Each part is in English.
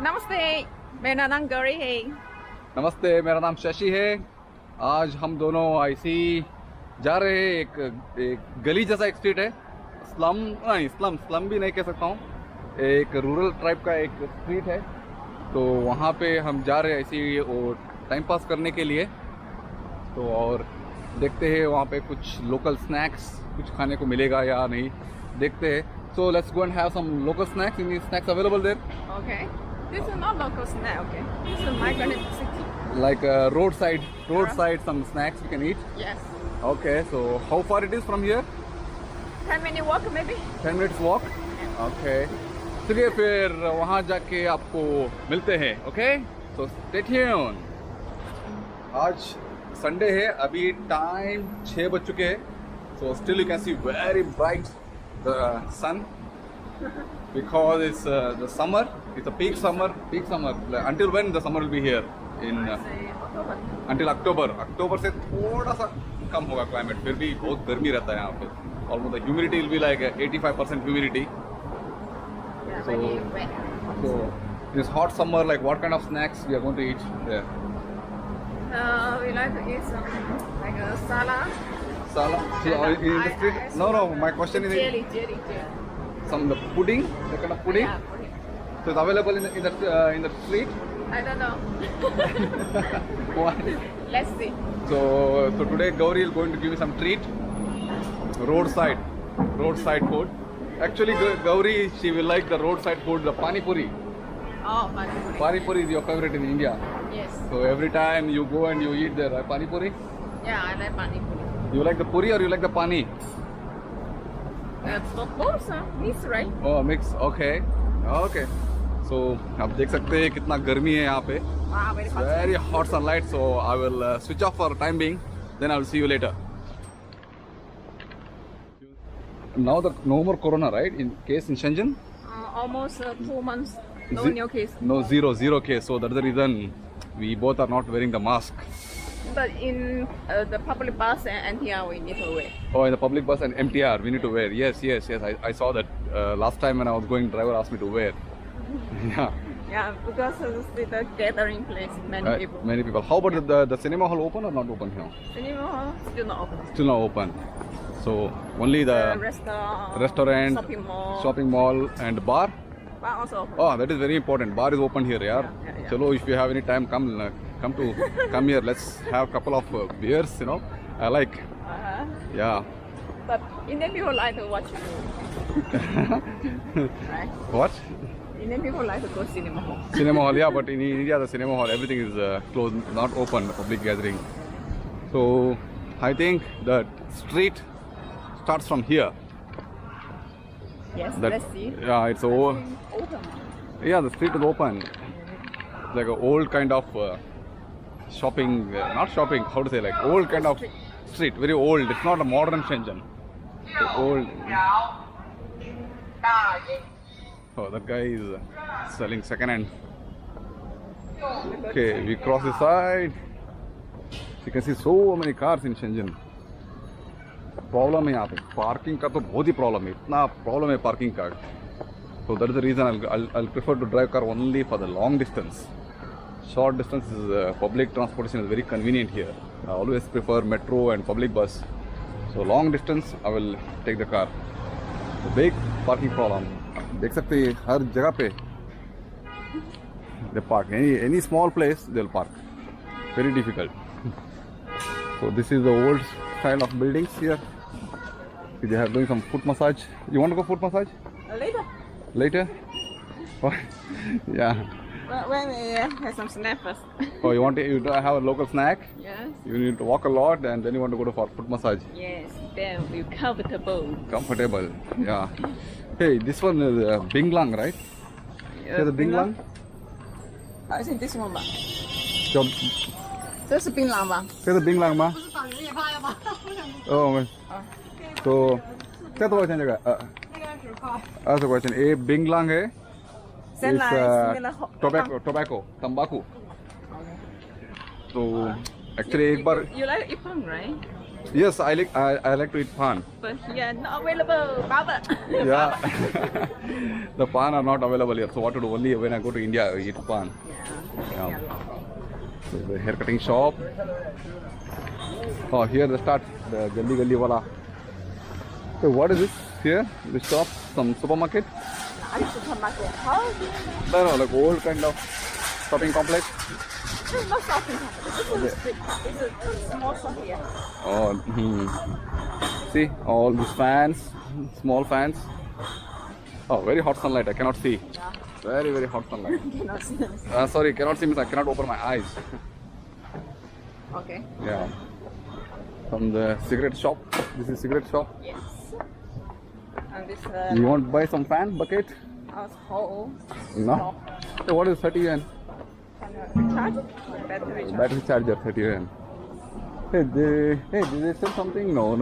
नमस्ते, मेरा नाम गौरी है। नमस्ते, मेरा नाम शशि है। आज हम दोनों ऐसी जा रहे हैं। एक गली जैसा एक स्ट्रीट है। स्लम भी नहीं कह सकता हूँ। एक रूरल ट्राइब का एक स्ट्रीट है, तो वहाँ पे हम जा रहे हैं ऐसे ही और टाइम पास करने के लिए। तो और देखते हैं वहाँ पे कुछ लोकल स्नैक्स कुछ खाने को मिलेगा या नहीं, देखते हैं। So let's go and have some local snacks. Any snacks available there? Okay. This is not local snack, okay? This is migrant city. Like roadside some snacks we can eat. Yes. Okay, so how far it is from here? 10-minute walk maybe? 10 minutes walk? Okay. चलिए फिर वहाँ जाके आपको मिलते हैं। Okay? So stay tuned. आज Sunday है, अभी टाइम 6 बज चुके हैं। So still you can see very bright the sun because it's the summer. It's a peak summer. Until when the summer will be here? In until October. अक्टूबर से थोड़ा सा कम होगा क्लाइमेट, फिर भी बहुत गर्मी रहता है यहाँ पे। Almost the humidity will be like 85% humidity. Yeah, So, very wet. so this hot summer, like what kind of snacks we are going to eat there? We like to eat some like a salad. Salad. So in the street? No. My question is Jelly. some the pudding, the kind of pudding. Yeah, pudding. So it's available in the street. I don't know. Why? Let's see. So today Gauri is going to give me some treat. Roadside food. Actually, Gauri, she will like the roadside food, the pani puri. Oh, pani puri. Pani puri is your favorite in India. Yes. So every time you go and you eat there, pani puri. Yeah, I like pani puri. You like the puri or you like the pani? Both, mix, right? Oh, mix. Okay. So आप देख सकते हैं कितना गर्मी है यहाँ पे. Wow, very hot. Very hot sunlight. So I will switch off for time being. Then I will see you later. Now no more corona, right? In case in Shenzhen? Almost 2 months. No new case. No, zero case. So that's the reason we both are not wearing the mask. But in the public bus and NTR, we need to wear. Oh, in the public bus and MTR, we need to wear. Yes. I saw that last time when I was going, driver asked me to wear. Yeah. Yeah, because it's a gathering place, many people. Many people. How about the cinema hall open or not open here? Cinema hall still not open. Still not open. So only the restaurant, shopping mall and bar. Bar also open. Oh, that is very important. Bar is open here, yeah. Chalo, if you have any time, come here. Let's have a couple of beers. I like. Yeah. But Indian people like to watch movie. Right? What? Indian people like to go cinema hall. Cinema hall, yeah. But in India, the cinema hall, everything is closed, not open. Public gathering. So I think the street starts from here. Yes. Let's see. Yeah, it's open. Yeah, the street is open. It's like an old kind of shopping, not shopping, how to say, like old kind of street, very old. It's not a modern Shenzhen. It's old. Oh, that guy is selling second hand. Okay, we cross the side. You can see so many cars in Shenzhen. Problem है यहाँ पे parking का, तो बहुत ही problem है, इतना problem है parking का. So that is the reason I'll prefer to drive car only for the long distance. Short distance is public transportation is very convenient here. I always prefer metro and public bus. So long distance I will take the car. So big parking problem. देख सकते हैं हर जगह पे they park. Any small place they'll park. Very difficult. So this is the old style of buildings here. They are doing some foot massage. You want to go foot massage? Later? What? Yeah. When we have some snack first. Oh, you have a local snack? Yes. You need to walk a lot and then you want to go for foot massage. Yes, then we're comfortable. Comfortable, yeah. Hey, this one is Binglang, right? Yeah, the Binglang? I think this one. 这是槟榔吗？这是槟榔吗？哦，तो क्या तो question जगह? 20 question. ये Binglang है. Tobacco, तंबाकू. तो actually एक बार. You like ipam, right? Yes, I like to eat pan. But here not available. Baba. Yeah. The pan are not available here. So what to do? Only when I go to India, I eat pan. Yeah. So the hair cutting shop. Oh, here the start. The Gali Gali wala. So what is this here? This shop? Some supermarket? Supermarket. How? No, like old kind of shopping complex. This is not shopping. This is a small shop here. Oh, see all these fans, small fans. Oh, very hot sunlight. I cannot see. Very, very hot sunlight. Cannot see. Sorry, cannot see means I cannot open my eyes. Okay. Yeah. From the cigarette shop. This is cigarette shop. Yes. And this You want to buy some fan bucket? whole. No. So what is 30 yuan? Charge? Battery charge. Battery charger 30 yuan. Hey, did they sell something? No.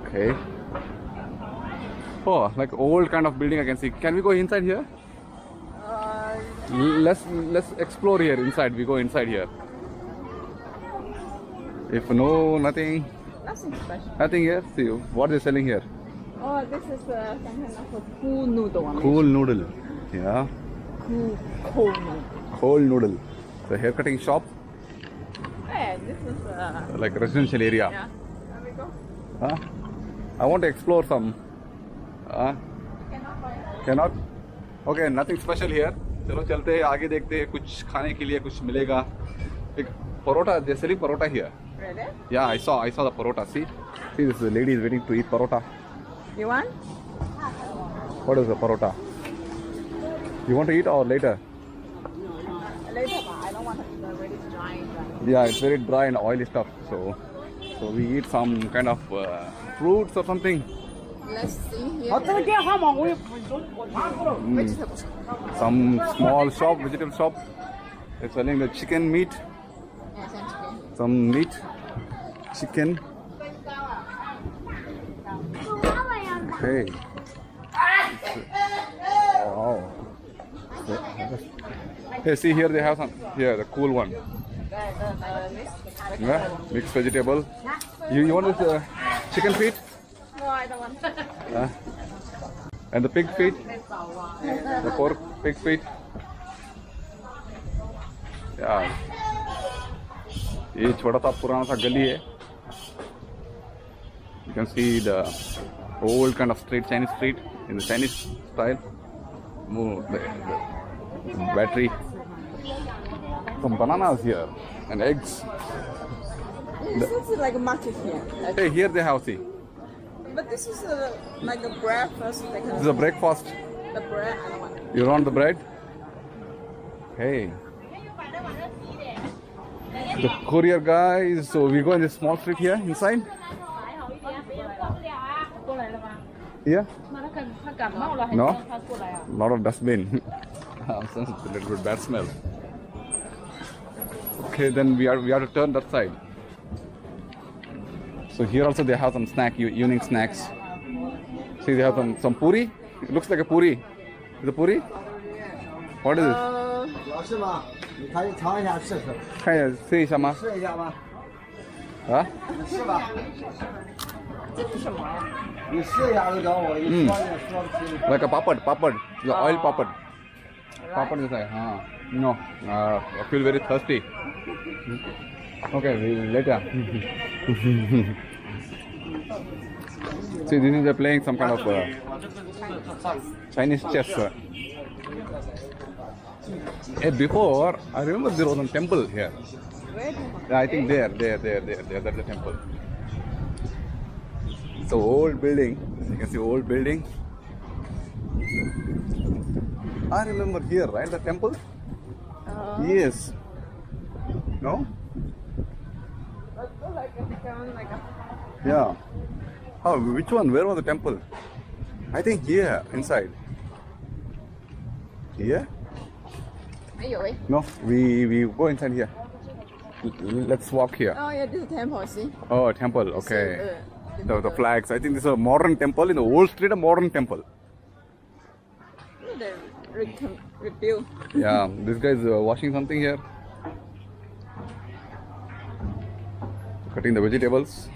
Okay. Oh, like old kind of building I can see. Can we go inside here? Let's explore here inside. We go inside here. If no, nothing here. See what they're selling here. Oh, this is some kind of a cool noodle. Cool noodle. Yeah. Cool noodle. Cold noodle. The hair cutting shop. Hey, this is Like residential area. yeah. There we go. Huh? I want to explore some. Cannot? Okay, nothing special here. चलो चलते हैं आगे देखते हैं कुछ खाने के लिए कुछ मिलेगा. एक parotta. They're selling parotta here. Ready? Yeah, I saw the parotta. See, this lady is waiting to eat parotta. You want? What is the parotta? You want to eat or later? Later, but I don't want to eat the really dry. Yeah, it's very dry and oily stuff. So we eat some kind of fruits or something. Let's see here. Vegetables. Some small shop, vegetable shop. They're selling the chicken meat. Yes, and chicken. Some meat, chicken. Okay. Wow. Hey, see here they have some. Here, the cool one. Yeah, mixed vegetable. You want this chicken feet? No, I don't want. And the pig feet? The pork pig feet? Yeah. ये छोटा सा पुराना सा गली है. You can see the old kind of street, Chinese street in the Chinese style. Move the battery. Some bananas here and eggs. This is like a market here. Hey, here they have, see. But this is like a breakfast. Like This is a breakfast. the bread. I don't want it. You want the bread? Hey. The courier guys. So we go in this small street here inside. Yeah. No. Lot of dustbin. Sounds a little bit bad smell. Okay, then we have to turn that side. So here also they have some evening snacks. See, they have some puri. It looks like a puri. Is it puri? What is it? 老是吗？你尝一下试试，看一下，试一下吗？试一下吧，啊？试吧。这是什么呀？你试一下就找我，你说也说不清。 Like a papad, the oil papad. Papad is like, no, I feel very thirsty. Okay, later. See, this is they're playing some kind of Chinese chess. Before, I remember there was a temple here. Where? Yeah, I think there, that's the temple. So old building, you can see old building. I remember here, right, the temple? Yes. No? Like a Yeah. Oh, which one? Where was the temple? I think here, inside. Here? 没有 eh? No, we go inside here. Let's walk here. Oh yeah, this is temple. See? Oh, temple. Okay. The flags. I think this is a modern temple in the old street. A modern temple. They rebuild. Yeah, this guy is washing something here. cutting the vegetables.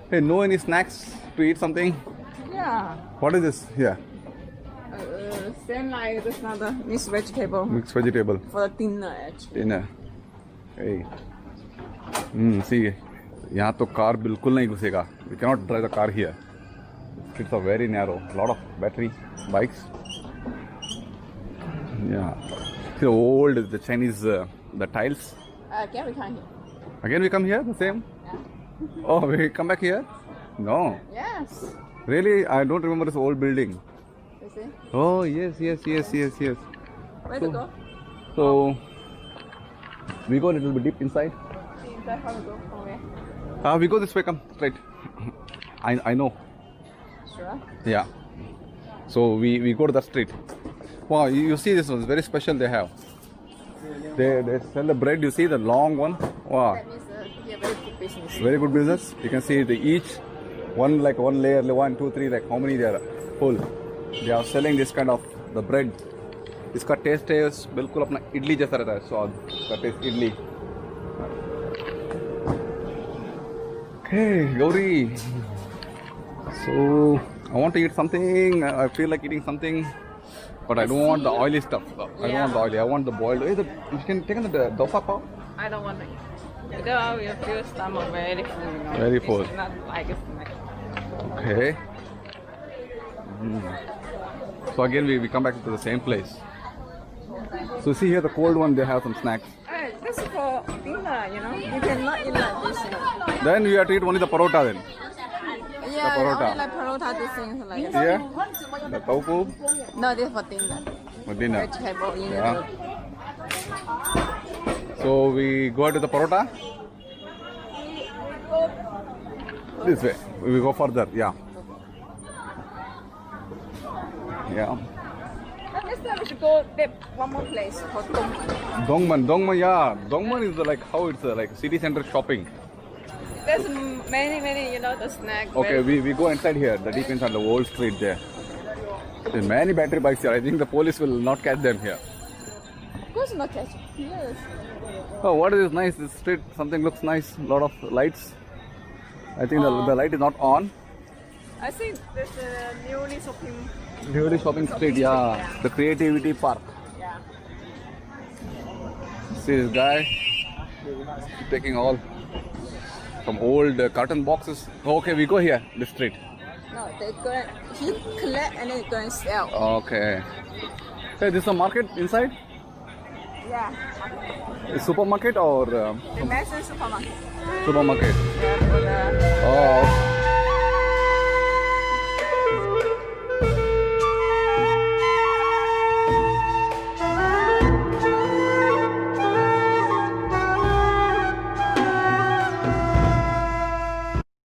Hey, no any snacks to eat something? Yeah. What is this here? Same like this another mixed vegetable Mixed vegetable for dinner actually. dinner. Hey. See, यहाँ तो car बिल्कुल नहीं घुसेगा. We cannot drive the car here. Streets are very narrow. A lot of battery bikes. Yeah. See the old the Chinese the tiles. Can we come here? Again we come here the same. Yeah. Oh, we come back here? No. Yes. Really, I don't remember this old building. You see? Oh yes. Where to go? So we go a little bit deep inside. Inside, how to go? From where? We go this way. Come straight. I know. Sure. Yeah. So we go to the street. Wow, you see this one is very special. They have. They sell the bread. You see the long one. Wow, That means yeah, very good business. very good business. You can see the each one like one layer, 1, 2, 3, like how many they are full. They are selling this kind of the bread. इसका taste है बिल्कुल अपना इडली जैसा रहता है स्वाद का taste idli. Okay, Gauri. So I want to eat something. I feel like eating something, but I don't want the oily stuff. I don't want the oily. I want the boiled. Hey, you can take the dosa pav. I don't want to eat. Because you feel stomach very full. You know? Very full. It's not like a snack. Okay. So again, we come back to the same place. So see here, the cold one. They have some snacks. Hey, this is for dinner, you know. You cannot eat like this. You know? Then we have to eat only the parota then. Yeah, parota. only like parota, these things like this. Yeah. The tofu No, this is for dinner. for dinner. Vegetable in Yeah. So we go to the parota. This way. We go further. Yeah. Yeah. And next time we should go there one more place for Dongman. Dongman, yeah. Dongman is like how it's like city center shopping. There's many, you know, the snack. Okay, we go inside here, the deep inside the old street there. There's many battery bikes here. I think the police will not catch them here. Of course not catch. Yes. Oh, what is this nice? This street, something looks nice. A lot of lights. I think the light is not on. I think there's a newly shopping. Newly shopping street, yeah. The creativity park. Yeah. See this guy taking all some old carton boxes. Okay, we go here, this street. No, they go. He collect and then go and sell. Okay. Hey, this is a market inside? Yeah. A supermarket or The Mason supermarket. supermarket? Yeah, for the Oh.